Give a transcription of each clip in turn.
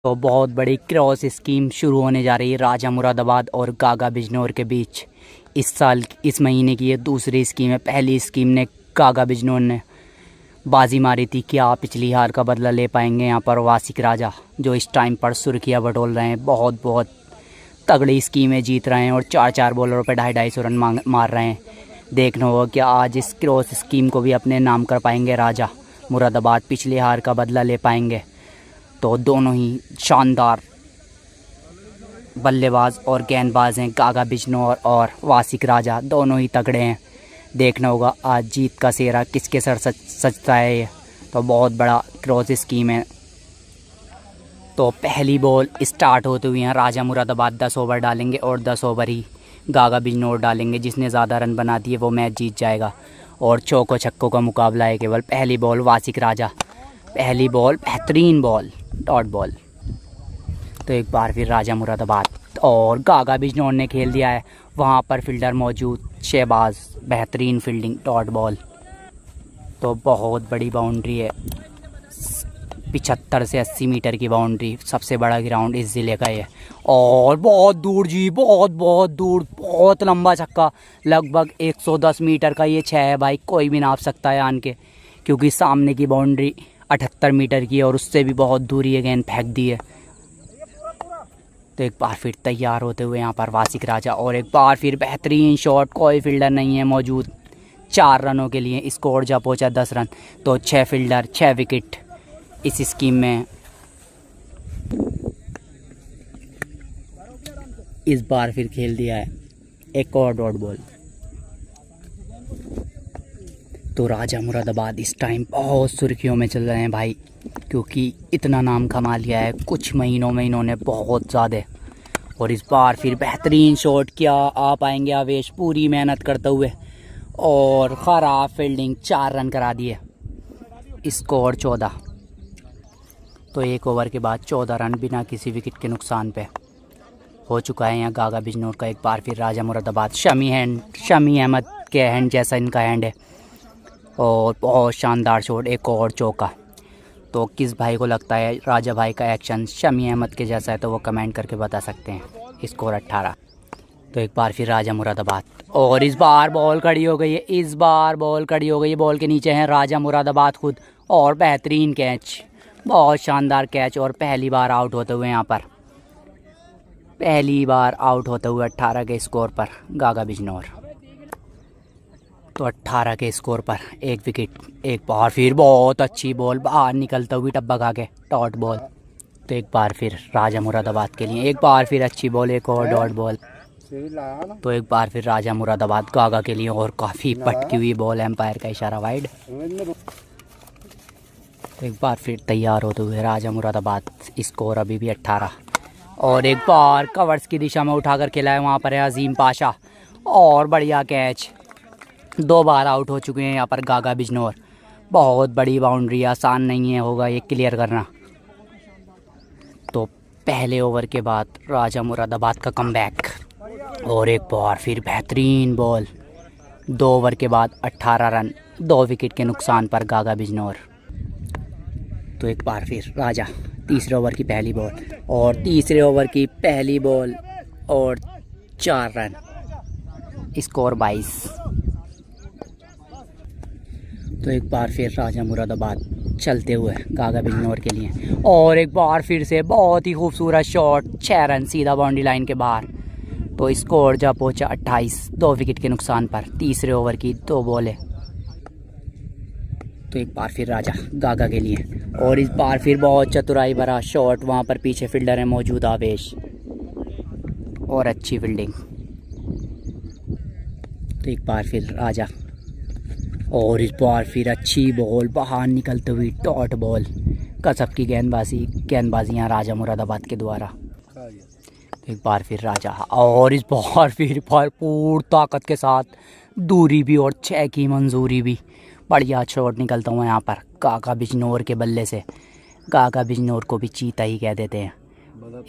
तो बहुत बड़ी क्रॉस स्कीम शुरू होने जा रही है राजा मुरादाबाद और गागा बिजनौर के बीच। इस महीने की ये दूसरी स्कीम है। पहली स्कीम ने गागा बिजनौर ने बाजी मारी थी कि आप पिछली हार का बदला ले पाएंगे। यहाँ पर वासिक राजा जो इस टाइम पर सुर्खियाँ बटोर रहे हैं, बहुत बहुत तगड़ी स्कीमें जीत रहे हैं और 4-4 बॉलरों पर 250-250 रन मार रहे हैं। देखना होगा कि आज इस क्रॉस स्कीम को भी अपने नाम कर पाएंगे राजा मुरादाबाद, पिछली हार का बदला ले पाएंगे। तो दोनों ही शानदार बल्लेबाज और गेंदबाज हैं, गागा बिजनौर और वासिक राजा दोनों ही तगड़े हैं। देखना होगा आज जीत का सेहरा किसके सर सजता है। ये तो बहुत बड़ा क्रॉस स्कीम है। तो पहली बॉल स्टार्ट होते हुए यहाँ राजा मुरादाबाद 10 ओवर डालेंगे और 10 ओवर ही गागा बिजनौर डालेंगे। जिसने ज़्यादा रन बना दिए वो मैच जीत जाएगा और चौको छक्कों का मुकाबला है केवल। पहली बॉल वासिक राजा, पहली बॉल बेहतरीन बॉल, डॉट बॉल। तो एक बार फिर राजा मुरादाबाद और गागा बिजनौर ने खेल दिया है। वहाँ पर फील्डर मौजूद शहबाज, बेहतरीन फील्डिंग, डॉट बॉल। तो बहुत बड़ी बाउंड्री है, 75 से 80 मीटर की बाउंड्री, सबसे बड़ा ग्राउंड इस ज़िले का है। और बहुत दूर जी, बहुत बहुत दूर, बहुत लंबा छक्का, लगभग 110 मीटर का ये 6 है भाई। कोई भी नाप सकता है आन के, क्योंकि सामने की बाउंड्री 78 मीटर की है और उससे भी बहुत दूरी है, गेंद फेंक दी है। तो एक बार फिर तैयार होते हुए यहाँ पर वासिक राजा और एक बार फिर बेहतरीन शॉट, कोई फील्डर नहीं है मौजूद 4 रनों के लिए। स्कोर जा पहुँचा 10 रन। तो 6 फील्डर 6 विकेट इस स्कीम में। इस बार फिर खेल दिया है एक और डॉट बॉल। तो राजा मुरादाबाद इस टाइम बहुत सुर्खियों में चल रहे हैं भाई, क्योंकि इतना नाम कमा लिया है कुछ महीनों में इन्होंने, बहुत ज़्यादा। और इस बार फिर बेहतरीन शॉट किया, आ पाएंगे आवेश पूरी मेहनत करते हुए और ख़राब फील्डिंग, 4 रन करा दिए। स्कोर 14। तो 1 ओवर के बाद 14 रन बिना किसी विकेट के नुकसान पे हो चुका है यहाँ गागा बिजनौर का। एक बार फिर राजा मुरादाबाद, शमी अहमद के हैंड जैसा इनका हैंड है और बहुत शानदार शॉट, एक और चौका। तो किस भाई को लगता है राजा भाई का एक्शन शमी अहमद के जैसा है तो वो कमेंट करके बता सकते हैं। स्कोर 18। तो एक बार फिर राजा मुरादाबाद और इस बार बॉल खड़ी हो गई है, इस बार बॉल खड़ी हो गई है। बॉल के नीचे हैं राजा मुरादाबाद खुद और बेहतरीन कैच, बहुत शानदार कैच। और पहली बार आउट होते हुए यहाँ पर, पहली बार आउट होते हुए 18 के स्कोर पर गागा बिजनौर। तो 18 के स्कोर पर 1 विकेट। एक बार फिर बहुत अच्छी बॉल बाहर निकलते हुए टब्बा खा के, डॉट बॉल। तो एक बार फिर राजा मुरादाबाद के लिए एक बार फिर अच्छी बॉल, एक और डॉट बॉल। तो एक बार फिर राजा मुरादाबाद गागा के लिए और काफ़ी पटकी हुई बॉल, एम्पायर का इशारा वाइड। तो एक बार फिर तैयार होते हुए राजा मुरादाबाद, स्कोर अभी भी 18। और एक बार कवर्स की दिशा में उठाकर खेला है, वहाँ पर है अजीम पाशा और बढ़िया कैच। 2 बार आउट हो चुके हैं यहाँ पर गागा बिजनौर। बहुत बड़ी बाउंड्री, आसान नहीं है होगा ये क्लियर करना। तो पहले ओवर के बाद राजा मुरादाबाद का कमबैक और एक बार फिर बेहतरीन बॉल। 2 ओवर के बाद 18 रन, 2 विकेट के नुकसान पर गागा बिजनौर। तो एक बार फिर राजा, तीसरे ओवर की पहली बॉल और तीसरे ओवर की पहली बॉल और 4 रन, स्कोर 22। तो एक बार फिर राजा मुरादाबाद चलते हुए गागा बिजनौर के लिए और एक बार फिर से बहुत ही खूबसूरत शॉट, 6 रन सीधा बाउंड्री लाइन के बाहर। तो स्कोर जा पहुंचा 28, 2 विकेट के नुकसान पर। तीसरे ओवर की 2 बॉलें। तो एक बार फिर राजा गागा के लिए और इस बार फिर बहुत चतुराई भरा शॉट, वहाँ पर पीछे फील्डर है मौजूद आवेश और अच्छी फील्डिंग। तो एक बार फिर राजा और इस बार फिर अच्छी बॉल बाहर निकलते हुई, डॉट बॉल। कसब की गेंदबाजियाँ राजा मुरादाबाद के द्वारा। एक बार फिर राजा और इस बार फिर भरपूर ताकत के साथ दूरी भी और 6 की मंजूरी भी। बढ़िया शॉट निकलता हुआ यहाँ पर गागा बिजनौर के बल्ले से। गागा बिजनौर को भी चीता ही कह देते हैं।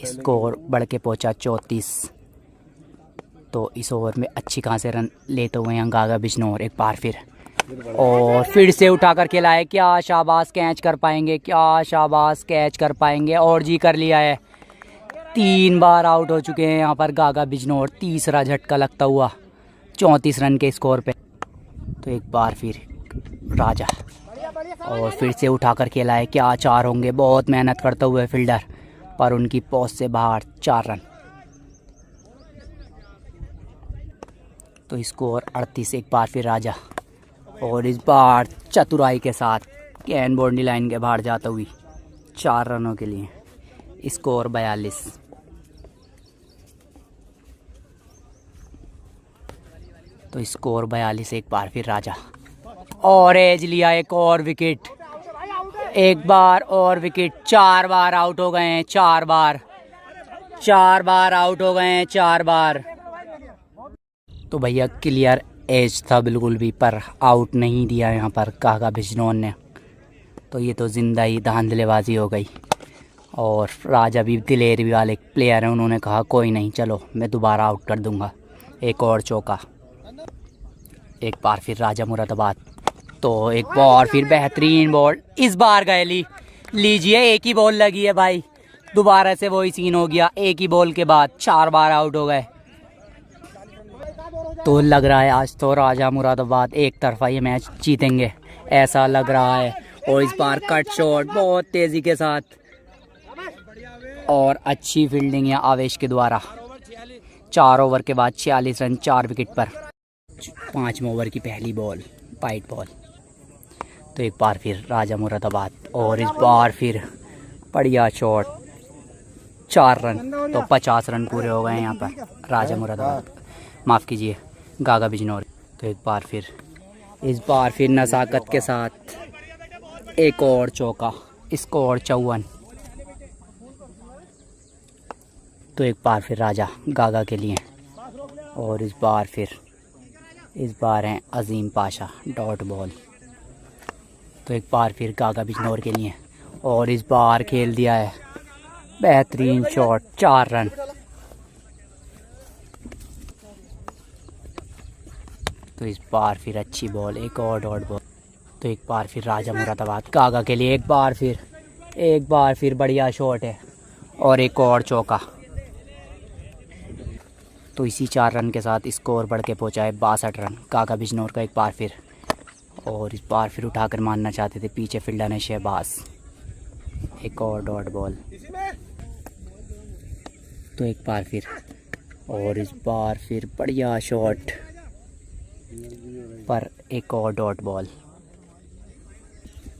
स्कोर बढ़ के पहुँचा 34। तो इस ओवर में अच्छी खासे रन लेते हुए यहाँ गागा बिजनौर। एक बार फिर और फिर से उठा कर खिलाए, क्या शाबाश कैच कर पाएंगे, क्या शाबाश कैच कर पाएंगे, और जी कर लिया है। 3 बार आउट हो चुके हैं यहाँ पर गागा बिजनौर, तीसरा झटका लगता हुआ 34 रन के स्कोर पे। तो एक बार फिर राजा, और फिर से उठाकर खेला है, क्या 4 होंगे, बहुत मेहनत करते हुए फील्डर, पर उनकी पहुंच से बाहर 4 रन। तो स्कोर 38। एक बार फिर राजा, और इस बार चतुराई के साथ कैन बाउंड्री लाइन के बाहर जाता हुई 4 रनों के लिए, स्कोर 42। तो स्कोर 42। एक बार फिर राजा, और एज लिया एक और विकेट, एक बार और विकेट। 4 बार आउट हो गए हैं, 4 बार आउट हो गए हैं, 4 बार। तो भैया क्लियर एज था बिल्कुल भी, पर आउट नहीं दिया यहाँ पर गागा बिजनौर ने। तो ये तो जिंदा ही धांधलेबाजी हो गई। और राजा भी दिलेरी वाले प्लेयर हैं, उन्होंने कहा कोई नहीं, चलो मैं दोबारा आउट कर दूंगा, एक और चौका। एक बार फिर राजा मुरादाबाद, तो एक बार फिर बेहतरीन बॉल, इस बार गए लीजिए, एक ही बॉल लगी है भाई, दोबारा से वही सीन हो गया, एक ही बॉल के बाद 4 बार आउट हो गए। तो लग रहा है आज तो राजा मुरादाबाद एक तरफा ये मैच जीतेंगे, ऐसा लग रहा है। और इस बार कट शॉट बहुत तेज़ी के साथ, और अच्छी फील्डिंग है आवेश के द्वारा। 4 ओवर के बाद 46 रन 4 विकेट पर। 5वें ओवर की पहली बॉल, वाइट बॉल। तो एक बार फिर राजा मुरादाबाद, और इस बार फिर बढ़िया शॉट, 4 रन। तो 50 रन पूरे हो गए हैं यहाँ पर राजा मुरादाबाद, माफ़ कीजिए गागा बिजनौर। तो एक बार फिर, इस बार फिर नज़ाकत के साथ एक और चौका, स्कोर 54। तो एक बार फिर राजा गागा के लिए, और इस बार हैं अजीम पाशा, डॉट बॉल। तो एक बार फिर गागा बिजनौर के लिए, और इस बार खेल दिया है बेहतरीन शॉट, 4 रन। तो इस बार फिर अच्छी बॉल, एक और डॉट बॉल। तो एक बार फिर राजा मुरादाबाद गागा के लिए, एक बार फिर बढ़िया शॉट है, और एक और चौका। तो इसी 4 रन के साथ स्कोर बढ़ के पहुँचा है 62 रन गागा बिजनौर का। एक बार फिर, और इस बार फिर उठाकर मारना चाहते थे पीछे फील्डर ने शहबाज, एक और डॉट बॉल। तो एक बार फिर, और इस बार फिर बढ़िया शॉट, पर एक और डॉट बॉल।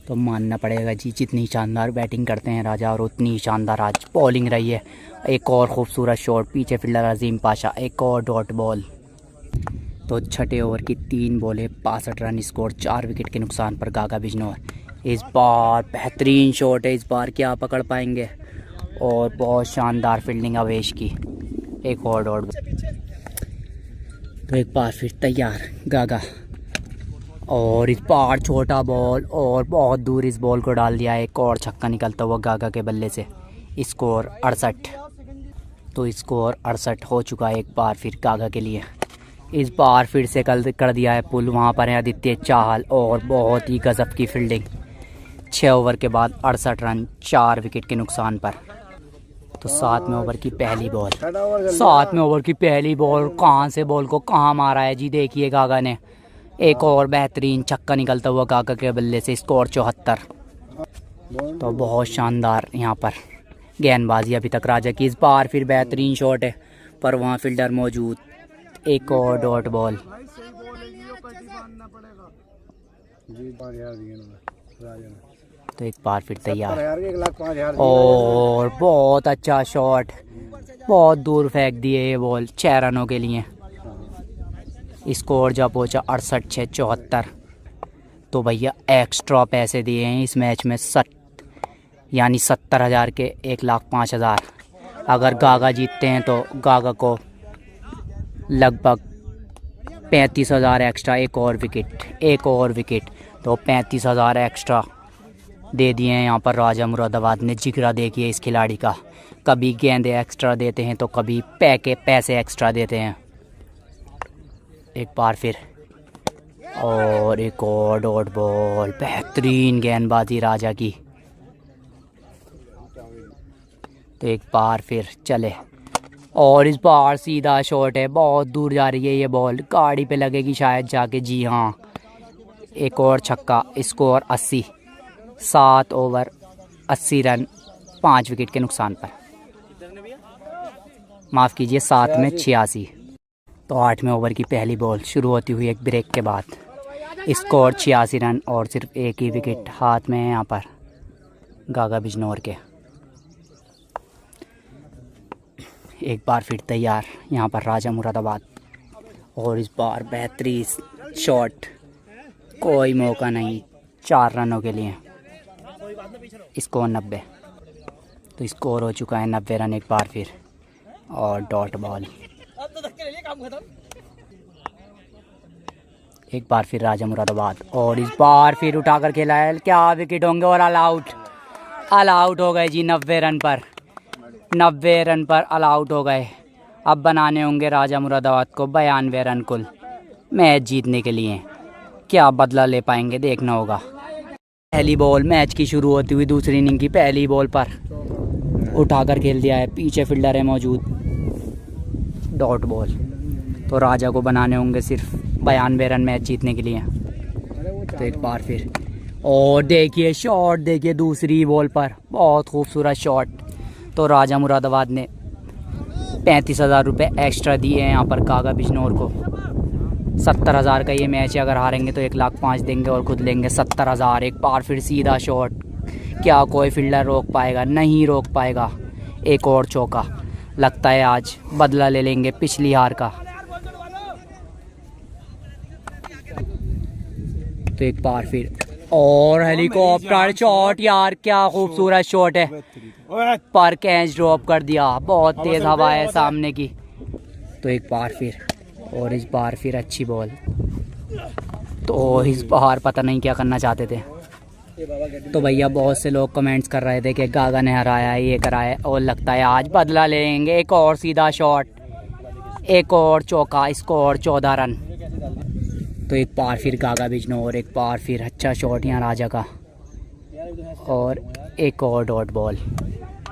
तो मानना पड़ेगा जी, जितनी शानदार बैटिंग करते हैं राजा, और उतनी शानदार आज बॉलिंग रही है। एक और खूबसूरत शॉट, पीछे फील्डर अजीम पाशा, एक और डॉट बॉल। तो 6ठे ओवर की 3 बॉलें, 62 रन, स्कोर 4 विकेट के नुकसान पर गागा बिजनौर। इस बार बेहतरीन शॉट है, इस बार क्या पकड़ पाएंगे, और बहुत शानदार फील्डिंग अवेश की, एक और डॉट बॉल। तो एक बार फिर तैयार गागा, और इस बार छोटा बॉल, और बहुत दूर इस बॉल को डाल दिया, एक और छक्का निकलता हुआ गागा के बल्ले से, स्कोर 68। तो स्कोर 68 हो चुका है एक बार फिर गागा के लिए। इस बार फिर से कल कर दिया है पुल, वहाँ पर है आदित्य चाहल, और बहुत ही गजब की फील्डिंग। 6 ओवर के बाद 68 रन 4 विकेट के नुकसान पर। तो 7वें ओवर की पहली बॉल, 7वें ओवर की पहली बॉल, कहाँ से बॉल को कहाँ मारा है जी, देखिए गागा ने, एक और बेहतरीन छक्का निकलता हुआ गागा के बल्ले से, स्कोर 74। तो बहुत शानदार यहाँ पर गेंदबाजी अभी तक राजा की। इस बार फिर बेहतरीन शॉट है, पर वहाँ फील्डर मौजूद, एक और डॉट बॉल। तो एक बार फिर तैयार, और बहुत अच्छा शॉट, बहुत दूर फेंक दिए ये बॉल, 6 रनों के लिए। स्कोर जब पहुँचा 68-74। तो भैया एक्स्ट्रा पैसे दिए हैं इस मैच में, यानी 70,000 के 1,05,000। अगर गागा जीतते हैं तो गागा को लगभग 35,000 एक्स्ट्रा, एक और विकेट। तो 35,000 एक्स्ट्रा दे दिए हैं यहाँ पर राजा मुरादाबाद ने। जिगरा देखिए इस खिलाड़ी का, कभी गेंदे एक्स्ट्रा देते हैं तो कभी पैसे एक्स्ट्रा देते हैं। एक बार फिर और एक और डॉट बॉल। बेहतरीन गेंदबाजी राजा की। तो एक बार फिर चले और इस बार सीधा शॉट है, बहुत दूर जा रही है ये बॉल, गाड़ी पे लगेगी शायद जाके। जी हाँ, एक और छक्का। स्कोर 80। 7 ओवर 80 रन 5 विकेट के नुकसान पर। माफ़ कीजिए 7 में 86। तो 8वें ओवर की पहली बॉल शुरू होती हुई एक ब्रेक के बाद। स्कोर 86 रन और सिर्फ एक ही विकेट हाथ में है यहाँ पर गागा बिजनौर के। एक बार फिर तैयार यहाँ पर राजा मुरादाबाद, और इस बार बेहतरीन शॉट, कोई मौका नहीं 4 रनों के लिए। स्कोर 90। तो स्कोर हो चुका है 90 रन एक बार फिर, और डॉट बॉल। एक बार फिर राजा मुरादाबाद, और इस बार फिर उठाकर खेला है। क्या विकेट होंगे और ऑल आउट हो गए जी 90 रन पर। 90 रन पर ऑल आउट हो गए। अब बनाने होंगे राजा मुरादाबाद को 92 रन कुल मैच जीतने के लिए। क्या बदला ले पाएंगे देखना होगा। पहली बॉल मैच की शुरू होती हुई दूसरी इनिंग की पहली बॉल पर उठाकर खेल दिया है, पीछे फील्डर है मौजूद। Dot ball. तो राजा को बनाने होंगे सिर्फ 92 रन मैच जीतने के लिए। तो एक बार फिर, और देखिए शॉट, देखिए दूसरी बॉल पर बहुत खूबसूरत शॉट। तो राजा मुरादाबाद ने 35,000 रुपये एक्स्ट्रा दिए हैं यहाँ पर गागा बिजनौर को। 70,000 का ये मैच है, अगर हारेंगे तो 1,05,000 देंगे और खुद लेंगे 70,000। एक बार फिर सीधा शॉट, क्या कोई फील्डर रोक पाएगा? नहीं रोक पाएगा। एक और चौका। लगता है आज बदला ले लेंगे पिछली हार का। तो एक बार फिर, और हेलीकॉप्टर शॉट, यार क्या खूबसूरत शॉट है, पर कैच ड्रॉप कर दिया। बहुत तेज हवा है सामने की। तो एक बार फिर, और इस बार फिर अच्छी बॉल। तो इस बार पता नहीं क्या करना चाहते थे। तो भैया बहुत से लोग कमेंट्स कर रहे थे कि गागा ने हराया है, ये कराया है, और लगता है आज बदला लेंगे। एक और सीधा शॉट, एक और चौका। Score 14 run. तो एक बार फिर गागा बिजनौर, एक बार फिर अच्छा शॉट यहाँ राजा का, और एक और डॉट बॉल।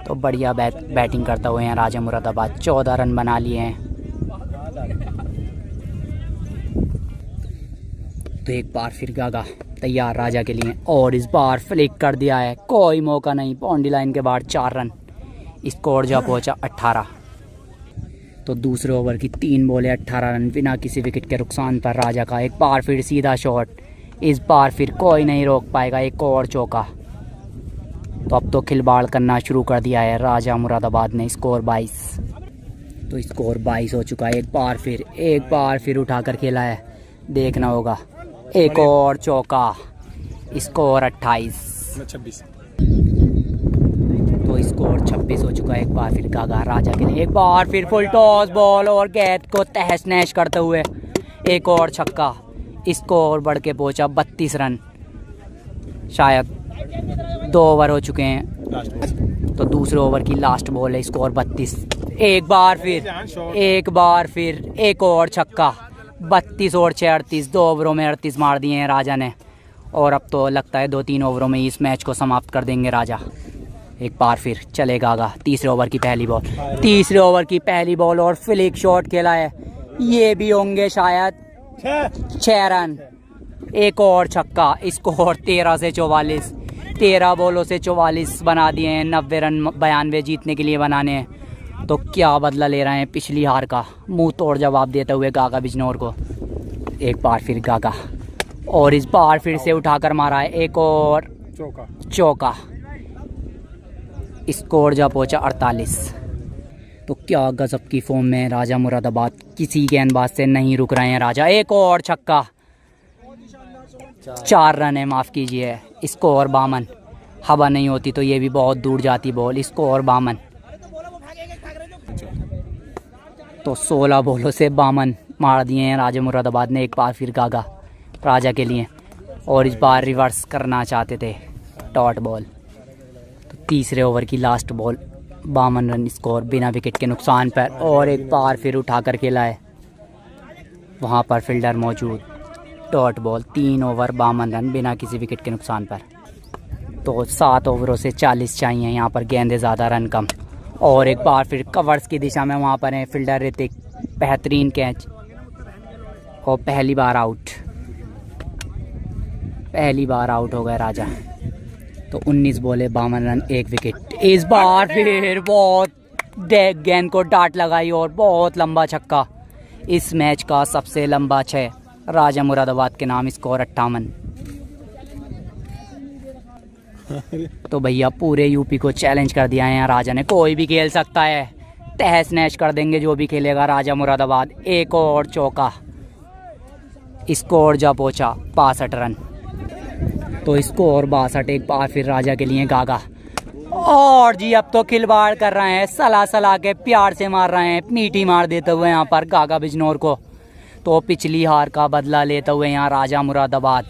तो बढ़िया बैटिंग करता हुआ यहाँ राजा मुरादाबाद 14 रन बना लिए हैं। तो एक बार फिर गागा तैयार राजा के लिए, और इस बार फ्लिक कर दिया है, कोई मौका नहीं। बाउंड्री लाइन के बाद 4 रन। स्कोर जा पहुंचा 18। तो दूसरे ओवर की 3 बॉलें 18 रन बिना किसी विकेट के नुकसान पर राजा का। एक बार फिर सीधा शॉट, इस बार फिर कोई नहीं रोक पाएगा। एक और चौका। तो अब तो खिलवाड़ करना शुरू कर दिया है राजा मुरादाबाद ने। स्कोर 22। तो स्कोर 22 हो चुका है। एक बार फिर उठाकर खेला है, देखना होगा। एक और चौका। स्कोर 28। तो स्कोर 26 हो चुका है। एक बार फिर गागा राजा के लिए, एक बार फिर फुल टॉस बॉल और गेंद को तहस नहस करते हुए एक और छक्का। स्कोर बढ़ के पहुंचा 32 रन। शायद 2 ओवर हो चुके हैं। तो दूसरे ओवर की लास्ट बॉल है। स्कोर 32। एक बार फिर एक और छक्का। 32 और 6 38। 2 ओवरों में 38 मार दिए हैं राजा ने, और अब तो लगता है 2-3 ओवरों में इस मैच को समाप्त कर देंगे राजा। एक बार फिर चले गागा। तीसरे ओवर की पहली बॉल और फ्लिक शॉट खेला है, ये भी होंगे शायद 6 रन। एक और छक्का। स्कोर 13 से 44। 13 बॉलों से 44 बना दिए हैं। 90 रन 92 जीतने के लिए बनाने हैं। तो क्या बदला ले रहे हैं पिछली हार का? मुंह तोड़ जवाब देते हुए गागा बिजनौर को। एक बार फिर गागा, और इस बार फिर से उठाकर मारा है। एक और चौका। स्कोर जा पहुंचा 48। तो क्या गजब की फॉर्म में राजा मुरादाबाद, किसी गेंदबाज से नहीं रुक रहे हैं राजा। एक और छक्का। 4 रन है, माफ़ कीजिए। स्कोर 52। हवा नहीं होती तो ये भी बहुत दूर जाती बॉल। स्कोर 52। तो 16 बॉलों से 52 मार दिए हैं राजा मुरादाबाद ने। एक बार फिर गागा राजा के लिए, और इस बार रिवर्स करना चाहते थे डॉट बॉल। तो तीसरे ओवर की लास्ट बॉल 52 रन। स्कोर बिना विकेट के नुकसान पर, और एक बार फिर उठाकर खेला है। वहाँ पर फील्डर मौजूद, डॉट बॉल, 3 ओवर 52 रन बिना किसी विकेट के नुकसान पर। तो 7 ओवरों से 40 चाहिए यहाँ पर, गेंदे ज़्यादा रन कम। और एक बार फिर कवर्स की दिशा में वहाँ पर है फील्डर ऋतिक, बेहतरीन कैच और पहली बार आउट हो गए राजा। तो 19 बॉले 52 रन 1 विकेट। इस बार फिर बहुत गेंद को डांट लगाई और बहुत लंबा छक्का। इस मैच का सबसे लंबा 6 राजा मुरादाबाद के नाम, स्कोर 58। तो भैया पूरे यूपी को चैलेंज कर दिया है यहाँ राजा ने, कोई भी खेल सकता है, तहस नहस कर देंगे जो भी खेलेगा राजा मुरादाबाद। एक और चौका, स्कोर जा पहुंचा 62 रन। तो स्कोर 62। एक बार फिर राजा के लिए गागा, और जी अब तो खिलवाड़ कर रहे हैं, सला के प्यार से मार रहे हैं, मीठी मार देते हुए यहाँ पर गागा बिजनौर को। तो पिछली हार का बदला लेते हुए यहाँ राजा मुरादाबाद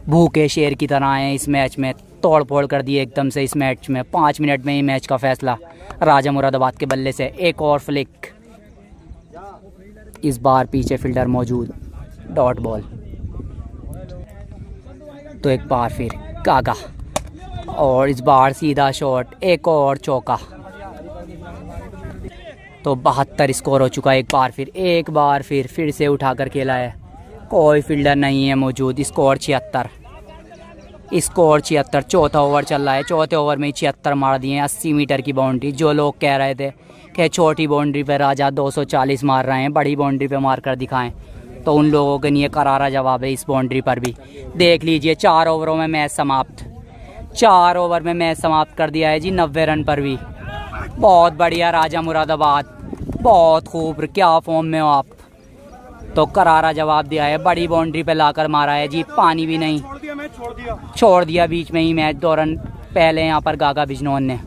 भूखे शेर की तरह हैं। इस मैच में तोड़ फोड़ कर दिए एकदम से। इस मैच में 5 मिनट में ही मैच का फैसला राजा मुरादाबाद के बल्ले से। एक और फ्लिक, इस बार पीछे फील्डर मौजूद, डॉट बॉल। तो एक बार फिर गागा, और इस बार सीधा शॉट, एक और चौका। तो 72 स्कोर हो चुका है। एक बार फिर से उठाकर खेला है, कोई फील्डर नहीं है मौजूद। स्कोर 76। चौथा ओवर चल रहा है, चौथे ओवर में 76 मार दिए। 80 मीटर की बाउंड्री। जो लोग कह रहे थे कि छोटी बाउंड्री पे राजा 240 मार रहे हैं, बड़ी बाउंड्री पे मार कर दिखाएं, तो उन लोगों के लिए करारा जवाब है इस बाउंड्री पर भी। देख लीजिए 4 ओवरों में मैच समाप्त। 4 ओवर में मैच समाप्त कर दिया है जी 90 रन पर भी। बहुत बढ़िया राजा मुरादाबाद, बहुत खूब, क्या फॉर्म में हो आप। तो करारा जवाब दिया है, बड़ी बाउंड्री पे लाकर मारा है जी, पानी भी नहीं छोड़ दिया बीच में ही मैच 2 रन पहले यहाँ पर गागा बिजनौर ने।